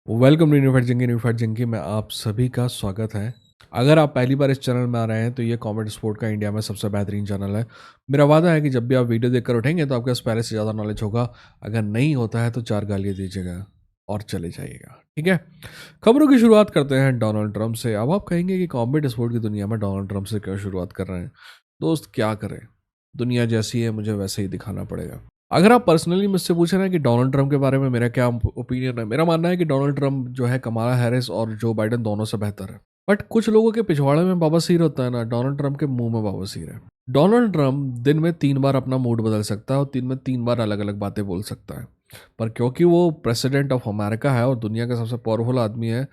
Welcome to unified जंगी में आप सभी का स्वागत है। अगर आप पहली बार इस चैनल में आ रहे हैं तो ये कॉमेडी स्पोर्ट का इंडिया में सबसे बेहतरीन चैनल है। मेरा वादा है कि जब भी आप वीडियो देखकर उठेंगे तो आपके पास पहले से ज़्यादा नॉलेज होगा। अगर नहीं होता है तो 4 गालियाँ दीजिएगा और चले जाइएगा, ठीक है। खबरों की शुरुआत करते हैं डोनाल्ड ट्रंप से। अब आप कहेंगे कि कॉमेडी स्पोर्ट की दुनिया में डोनाल्ड ट्रंप से क्यों शुरुआत कर रहे हैं। दोस्त क्या करें, दुनिया जैसी है, मुझे वैसे ही दिखाना पड़ेगा। अगर आप पर्सनली मुझसे पूछे ना कि डोनाल्ड ट्रंप के बारे में मेरा क्या ओपिनियन है, मेरा मानना है कि डोनाल्ड ट्रंप जो है कमाला हैरिस और जो बाइडेन दोनों से बेहतर है। बट कुछ लोगों के पिछवाड़े में बवासीर होता है ना, डोनाल्ड ट्रंप के मुंह में बवासीर है। डोनाल्ड ट्रंप दिन में 3 बार अपना मूड बदल सकता है और दिन में 3 बार अलग अलग बातें बोल सकता है। पर क्योंकि वो प्रेसिडेंट ऑफ अमेरिका है और दुनिया का सबसे पावरफुल आदमी है,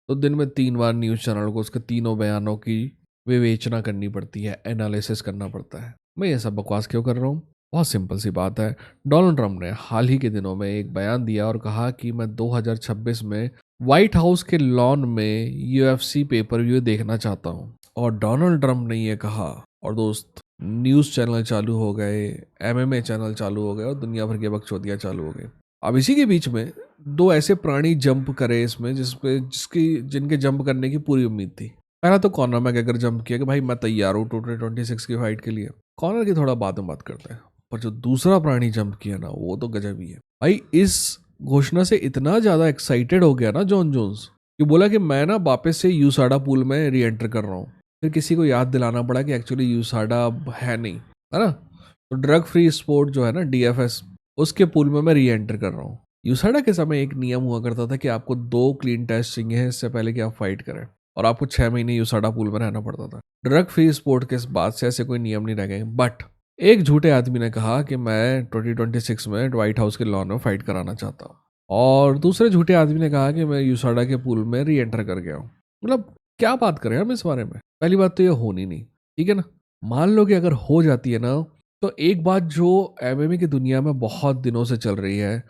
तो दिन में 3 बार न्यूज़ चैनल को उसके तीनों बयानों की विवेचना करनी पड़ती है, एनालिसिस करना पड़ता है। मैं ये सब बकवास क्यों कर रहा हूँ? बहुत सिंपल सी बात है। डोनाल्ड ट्रंप ने हाल ही के दिनों में एक बयान दिया और कहा कि मैं 2026 में व्हाइट हाउस के लॉन में यूएफसी पेपर व्यू देखना चाहता हूँ। और डोनाल्ड ट्रंप ने ये कहा और दोस्त न्यूज़ चैनल चालू हो गए, एमएमए चैनल चालू हो गए और दुनिया भर के बकचोदियाँ चालू हो गई। अब इसी के बीच में दो ऐसे प्राणी जंप करे इसमें जिनके जंप करने की पूरी उम्मीद थी। पहला तो कॉनर मैकग्रेगर जंप किया कि भाई मैं तैयार हूँ 2026 की फाइट के लिए। कॉनर की थोड़ा बाद में बात करते हैं। पर जो दूसरा प्राणी जंप किया ना, वो तो गजब ही है भाई। इस घोषणा से इतना ज़्यादा एक्साइटेड हो गया ना जॉन जोन्स, कि बोला कि मैं ना वापस से यूसाडा पूल में री एंटर कर रहा हूँ। फिर किसी को याद दिलाना पड़ा कि एक्चुअली यूसाडा है नहीं, है ना। तो ड्रग फ्री स्पोर्ट जो है ना, डीएफएस, उसके पूल में मैं री एंटर कर रहा हूँ। यूसाडा के समय एक नियम हुआ करता था कि आपको 2 क्लीन टेस्ट चाहिए इससे पहले कि आप फाइट करें, और आपको 6 महीने यूसाडा पूल में रहना पड़ता था। ड्रग फ्री स्पोर्ट के बाद से ऐसे कोई नियम नहीं रह गए। बट एक झूठे आदमी ने कहा कि मैं 2026 में व्हाइट हाउस के लॉन में फाइट कराना चाहता हूँ, और दूसरे झूठे आदमी ने कहा कि मैं यूसाडा के पूल में री एंटर कर गया हूँ। मतलब क्या बात करें हम इस बारे में। पहली बात तो ये होनी नहीं, ठीक है ना। मान लो कि अगर हो जाती है ना, तो एक बात जो एमएमए की दुनिया में बहुत दिनों से चल रही है,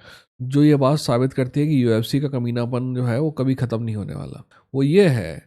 जो ये बात साबित करती है कि यूएफसी का कमीनापन जो है वो कभी ख़त्म नहीं होने वाला, वो ये है।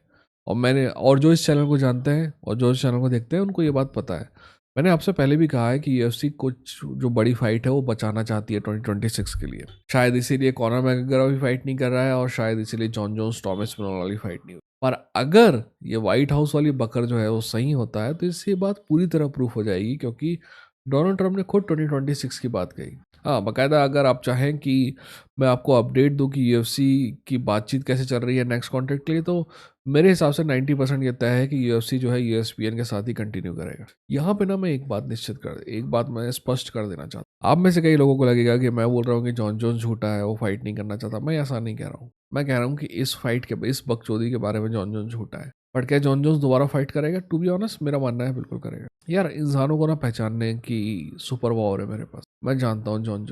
और जो इस चैनल को जानते हैं और जो इस चैनल को देखते हैं उनको ये बात पता है। मैंने आपसे पहले भी कहा है कि यूएफसी कुछ जो बड़ी फाइट है वो बचाना चाहती है 2026 के लिए। शायद इसीलिए कॉनर मैकग्रेगर भी फाइट नहीं कर रहा है, और शायद इसीलिए जॉन जोन्स टॉमस स्पिनॉल वाली फाइट नहीं हुई। पर अगर ये व्हाइट हाउस वाली बकर जो है वो सही होता है, तो इससे ये बात पूरी तरह प्रूफ हो जाएगी, क्योंकि डोनाल्ड ट्रंप ने खुद 2026 की बात कही। हाँ, बाकायदा अगर आप चाहें कि मैं आपको अपडेट दूं कि यूएफसी की बातचीत कैसे चल रही है नेक्स्ट कॉन्ट्रैक्ट के लिए, तो मेरे हिसाब से 90% ये तय है कि यूएफसी जो है यूएसपीएन के साथ ही कंटिन्यू करेगा। यहाँ पे ना मैं एक बात मैं स्पष्ट कर देना चाहता हूँ। आप में से कई लोगों को लगेगा कि मैं बोल रहा हूँ कि जॉन जोन्स झूठा है, वो फाइट नहीं करना चाहता। मैं ऐसा नहीं कह रहा हूँ। मैं कह रहा हूँ कि इस बकचोदी के बारे में जॉन जोन्स झूठा है। बट क्या जॉन जोन्स दोबारा फाइट करेगा? टू बी ऑनेस्ट मेरा मानना है बिल्कुल करेगा। यार, इंसानों को ना पहचानने की सुपर पावर है मेरे पास। मैं जानता हूँ जॉन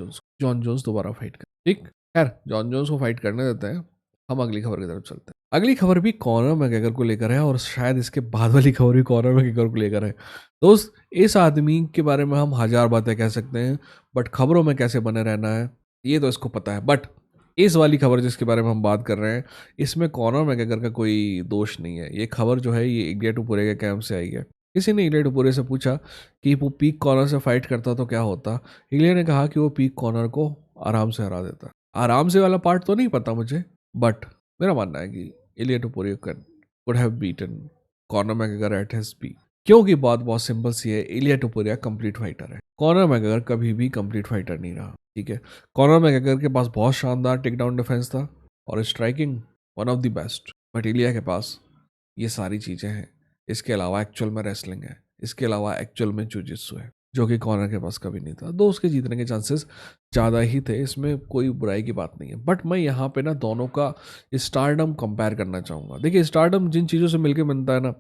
जोन्स दोबारा फाइट कर, ठीक। खैर, जॉन जोन्स को फाइट करने देते हैं, हम अगली खबर की तरफ चलते हैं। अगली खबर भी कॉनर मैकग्रेगर को लेकर है, और शायद इसके बाद वाली खबर भी कॉनर मैकग्रेगर को लेकर है। दोस्त, इस आदमी के बारे में हम हजार बातें कह सकते हैं, बट खबरों में कैसे बने रहना है ये तो इसको पता है। बट इस वाली खबर जिसके बारे में हम बात कर रहे हैं, इसमें कॉनर मैकग्रेगर का कोई दोष नहीं है। ये खबर जो है ये इलिया टुपुरे के कैंप से आई है। किसी ने इलिया टुपुरे से पूछा कि वो पीक कॉर्नर से फाइट करता तो क्या होता। इलिया ने कहा कि वो पीक कॉर्नर को आराम से हरा देता। आराम से वाला पार्ट तो नहीं पता मुझे, बट मेरा मानना है कि Ilia Topuria could have beaten Conor McGregor at his peak. क्योंकि बात बहुत सिंपल सी है, इलिया टुपुरिया कंप्लीट फाइटर है, कॉनर मैकग्रेगर कभी भी कंप्लीट फाइटर नहीं रहा, ठीक है। कॉनर मैकग्रेगर के पास बहुत शानदार टेक डाउन डिफेंस था और striking one of the best, but Ilia के पास ये सारी चीज़ें हैं। इसके अलावा एक्चुअल में रेसलिंग है, इसके अलावा एक्चुअल में जुजित्सु है, जो कि कॉनर के पास कभी नहीं था। दो उसके जीतने के चांसेस ज़्यादा ही थे, इसमें कोई बुराई की बात नहीं है। बट मैं यहाँ पे ना दोनों का स्टारडम कंपेयर करना चाहूँगा। देखिए, स्टारडम जिन चीज़ों से मिलकर बनता है ना,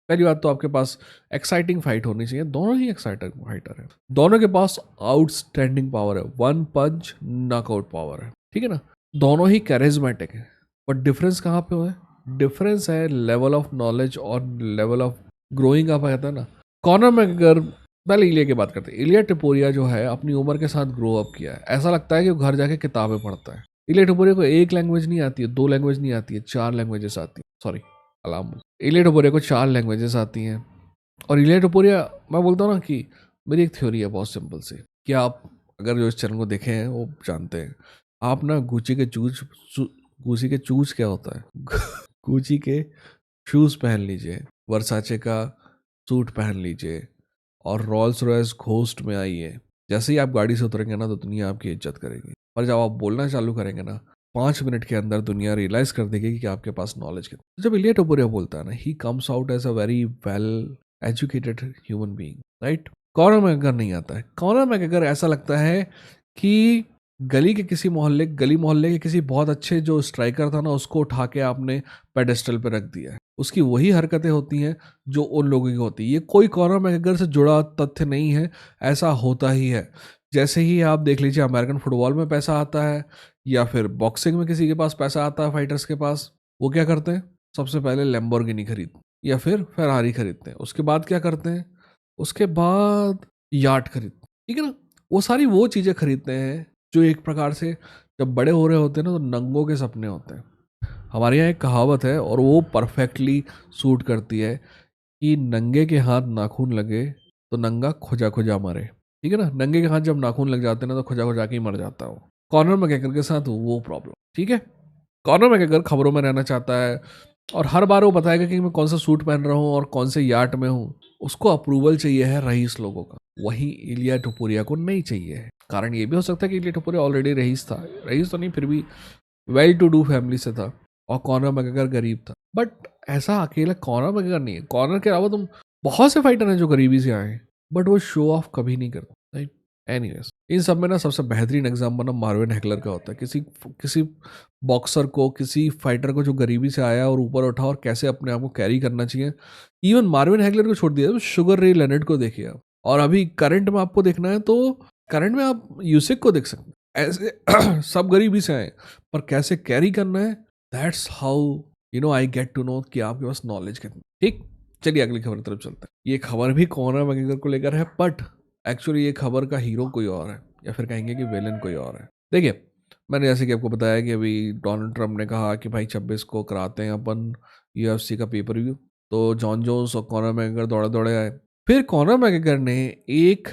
पहली बात तो आपके पास एक्साइटिंग फाइट होनी चाहिए। दोनों ही एक्साइटिंग फाइटर है, दोनों के पास आउटस्टैंडिंग पावर है, वन पंच नॉकआउट पावर है, ठीक है ना। दोनों ही कैरिज्मेटिक है, बट डिफरेंस कहाँ पे है? डिफरेंस है लेवल ऑफ नॉलेज और लेवल ऑफ ग्रोइंग अप, कहता है ना। कॉनर मैकग्रेगर, पहले इलिया की बात करते हैं। इलिया टपोरिया जो है अपनी उम्र के साथ ग्रो अप किया है। ऐसा लगता है कि वो घर जाके किताबें पढ़ता है। इलिया टपोरिया को एक लैंग्वेज नहीं आती है, 2 लैंग्वेज नहीं आती है, 4 लैंग्वेजेस आती है। Sorry, alarm. इलिया टपोरिया को 4 लैंग्वेजेस आती हैं। और इलिया टपोरिया, मैं बोलता हूँ ना कि मेरी एक थ्योरी है बहुत सिंपल सी, कि आप अगर जो इस चैनल को देखे हैं वो जानते हैं। आप ना गुची के गुची के चूज क्या होता है? गुची के शूज पहन लीजिए, वर्साचे का सूट पहन लीजिए और रोल्स रॉयस घोस्ट में आइए। जैसे ही आप गाड़ी से उतरेंगे ना तो दुनिया आपकी इज्जत करेगी, और जब आप बोलना चालू करेंगे ना 5 मिनट के अंदर दुनिया रियलाइज कर देगी कि आपके पास नॉलेज कितना। जब इलिया टोपुरिया बोलता है ना, he comes out as a very well educated human being, right. Conor McGregor नहीं आता है। कॉनर मैकग्रेगर ऐसा लगता है कि गली मोहल्ले के किसी बहुत अच्छे जो स्ट्राइकर था ना, उसको उठा के आपने पेडेस्टल पे रख दिया है। उसकी वही हरकतें होती हैं जो उन लोगों की होती है। ये कोई कॉनर मैकग्रेगर से जुड़ा तथ्य नहीं है, ऐसा होता ही है। जैसे ही आप देख लीजिए अमेरिकन फुटबॉल में पैसा आता है या फिर बॉक्सिंग में किसी के पास पैसा आता है, फाइटर्स के पास, वो क्या करते हैं? सबसे पहले लैम्बोर्गिनी खरीदते या फिर फेरारी खरीदते हैं। उसके बाद क्या करते हैं? उसके बाद याट खरीदते हैं, ठीक है ना। वो सारी वो चीज़ें खरीदते हैं जो एक प्रकार से जब बड़े हो रहे होते हैं ना तो नंगों के सपने होते हैं। हमारे यहाँ एक कहावत है और वो परफेक्टली सूट करती है कि नंगे के हाथ नाखून लगे तो नंगा खुजा खुजा मरे, ठीक है ना। नंगे के हाथ जब नाखून लग जाते हैं ना तो खुजा खुजा के ही मर जाता है वो। कॉनर मैकग्रेगर के साथ वो प्रॉब्लम, ठीक है। कॉनर मैकग्रेगर खबरों में रहना चाहता है और हर बार वो बताएगा कि मैं कौन सा सूट पहन रहा हूँ और कौन से यार्ड में हूँ। उसको अप्रूवल चाहिए है रईस लोगों का, वहीं इलिया टोपुरिया को नहीं चाहिए है। कारण ये भी हो सकता है कि इलिया टोपुरिया ऑलरेडी रईस था, रईस तो नहीं फिर भी वेल टू डू फैमिली से था, और कॉनर मैकग्रेगर गरीब था। बट ऐसा अकेला कॉनर मैकग्रेगर नहीं है। कॉनर के अलावा तुम बहुत से फाइटर हैं जो गरीबी से आए हैं, बट वो शो ऑफ कभी नहीं करते, राइट। एनीवेज, इन सब में ना सबसे बेहतरीन एग्जाम्पल ना मार्विन हैगलर का होता है। किसी किसी बॉक्सर को, किसी फाइटर को जो गरीबी से आया और ऊपर उठा और कैसे अपने आप को कैरी करना चाहिए। इवन मार्विन हैगलर को छोड़ दिया, शुगर रे लेनर्ड को देखिए आप। और अभी करंट में आपको देखना है तो करंट में आप यूसिक को देख सकते हैं। ऐसे सब गरीबी से आए पर कैसे कैरी करना है, that's how I get to know कि आपके पास नॉलेज कितनी। ठीक, चलिए अगली खबर की तरफ चलते हैं। ये खबर भी कॉनर मैकग्रेगर को लेकर है, बट एक्चुअली ये खबर का हीरो कोई और है, या फिर कहेंगे कि विलेन कोई और है। देखिए, मैंने जैसे कि आपको बताया कि अभी डोनाल्ड ट्रंप ने कहा कि भाई 26 को कराते हैं अपन UFC का पेपर व्यू। तो जॉन जोन्स और कॉनर मैकग्रेगर दौड़े दौड़े आए। फिर कॉनर मैकग्रेगर ने एक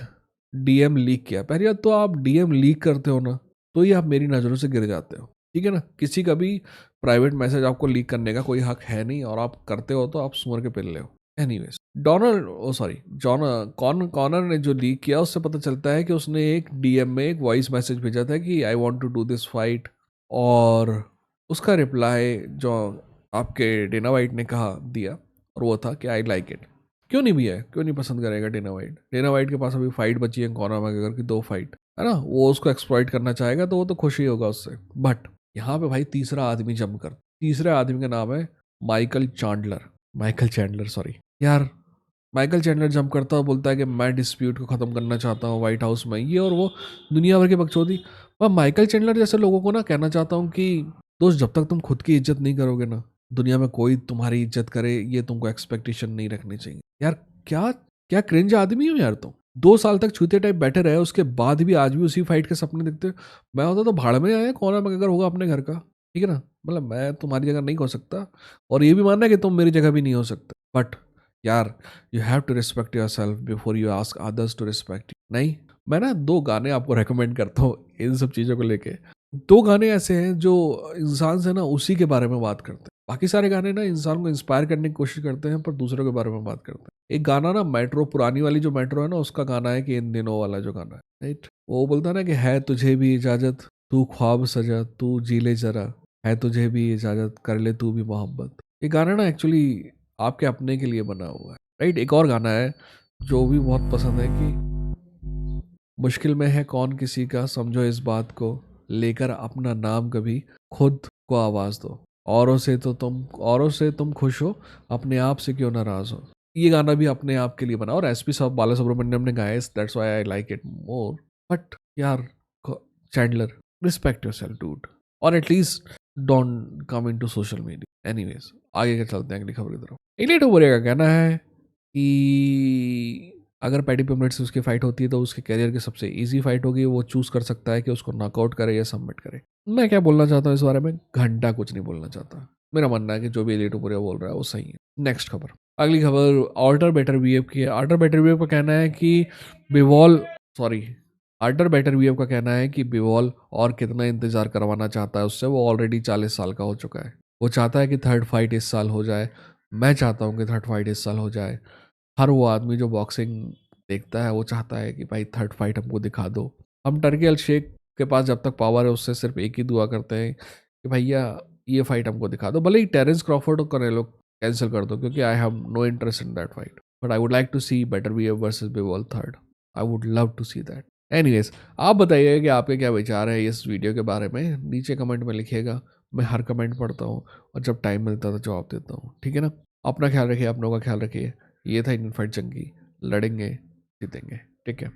DM लीक किया। पहली बात तो आप DM लीक करते हो ना तो ही आप मेरी नज़रों से गिर जाते हो, ठीक है ना। किसी का भी प्राइवेट मैसेज आपको लीक करने का कोई हक है नहीं, और आप करते हो तो आप सुअर के पिल्ले हो। एनीवेज, कॉनर ने जो लीक किया उससे पता चलता है कि उसने एक DM में एक वॉइस मैसेज भेजा था कि I want to do this fight, और उसका रिप्लाई जो आपके डेना वाइट ने कहा दिया, और वो था कि आई लाइक इट। क्यों नहीं भी है, क्यों नहीं पसंद करेगा डेना वाइट? डेना वाइट के पास अभी फाइट बची है कॉनर मैकग्रेगर की 2 फाइट, है ना। वो उसको एक्सप्लॉइट करना चाहेगा तो वो तो खुश ही होगा उससे। बट यहाँ पे भाई तीसरा आदमी जम कर, तीसरे आदमी का नाम है माइकल चैंडलर, सॉरी यार। माइकल चैंडलर जंप करता है, बोलता है कि मैं डिस्प्यूट को ख़त्म करना चाहता हूँ व्हाइट हाउस में, ये और वो दुनिया भर की बकचोदी। मैं माइकल चैंडलर जैसे लोगों को ना कहना चाहता हूँ कि दोस्त, जब तक तुम खुद की इज्जत नहीं करोगे ना, दुनिया में कोई तुम्हारी इज्जत करे ये तुमको एक्सपेक्टेशन नहीं रखनी चाहिए यार। क्या क्या क्रिंज आदमी हो यार तुम। 2 साल तक छूते टाइप बैठे रहे, उसके बाद भी आज भी उसी फाइट के सपने दिखते। मैं होता तो भाड़ में आया, कॉनर मैकग्रेगर होगा अपने घर का, ठीक है ना। मतलब मैं तुम्हारी जगह नहीं हो सकता, और ये भी मानना है कि तुम मेरी जगह भी नहीं हो सकते, बट यार you have to respect yourself before you ask others to respect you. नहीं, मैं ना 2 गाने आपको रेकमेंड करता हूँ इन सब चीज़ों को लेके। 2 गाने ऐसे हैं जो इंसान से ना उसी के बारे में बात करते हैं। बाकी सारे गाने ना इंसान को इंस्पायर करने की कोशिश करते हैं पर दूसरों के बारे में बात करते हैं। एक गाना ना मेट्रो, पुरानी वाली जो मेट्रो है ना, उसका गाना है कि इन दिनों वाला जो गाना है, राइट। वो बोलता है ना कि है तुझे भी इजाजत, तू ख्वाब सजा, तू जी ले जरा, है तुझे भी इजाजत, कर ले तू भी मोहब्बत। ये गाना ना एक्चुअली आपके अपने के लिए बना हुआ है, राइट। एक और गाना है जो भी बहुत पसंद है कि मुश्किल में है कौन किसी का, समझो इस बात को, लेकर अपना नाम कभी खुद को आवाज दो, औरों से तुम खुश हो, अपने आप से क्यों नाराज हो। ये गाना भी अपने आप के लिए बना और SP साहब बाला सुब्रमण्यम ने गाया, that's why I like it more. But यार चैंडलर, रिस्पेक्ट योरसेल्फ डूड, और at least don't come into social media. Anyways, आगे के चलते हैं अगली खबर की तरफ। इलिया टोपुरिया का कहना है कि अगर पैडी पिम्बलेट से उसकी फाइट होती है तो उसके करियर की सबसे इजी फाइट होगी। वो चूज कर सकता है कि उसको नॉकआउट करे या सबमिट करे। मैं क्या बोलना चाहता हूँ इस बारे में, घंटा कुछ नहीं बोलना चाहता। मेरा मानना है कि जो भी इलिया टोपुरिया बोल रहा है वो सही है। नेक्स्ट खबर, अगली खबर आल्टर बेटर बीएफ की है। आल्टर बेटर बीएफ का कहना है कि बिवॉल सॉरी आर्टर बैटरवीएव का कहना है कि बिवॉल और कितना इंतजार करवाना चाहता है उससे, वो ऑलरेडी 40 साल का हो चुका है। वो चाहता है कि थर्ड फाइट इस साल हो जाए। मैं चाहता हूँ कि थर्ड फाइट इस साल हो जाए। हर वो आदमी जो बॉक्सिंग देखता है वो चाहता है कि भाई थर्ड फाइट हमको दिखा दो। हम टर्की अल शेख के पास जब तक पावर है उससे सिर्फ एक ही दुआ करते हैं कि भैया ये फाइट हमको दिखा दो, भले ही टेरेंस क्रॉफोर्ड और कनेलो कैंसिल कर दो, क्योंकि I have no interest in that fight, but I would like to see Beterbiev versus Bivol third. I would love to see that. Anyways, आप बताइए कि आपके क्या विचार है इस वीडियो के बारे में, नीचे कमेंट में लिखिएगा। मैं हर कमेंट पढ़ता हूँ और जब टाइम मिलता है तो जवाब देता हूँ, ठीक है ना। अपना ख्याल रखिए, अपनों का ख्याल रखिए। ये था इंडियन फाइट जंगी। लड़ेंगे, जीतेंगे। ठीक है।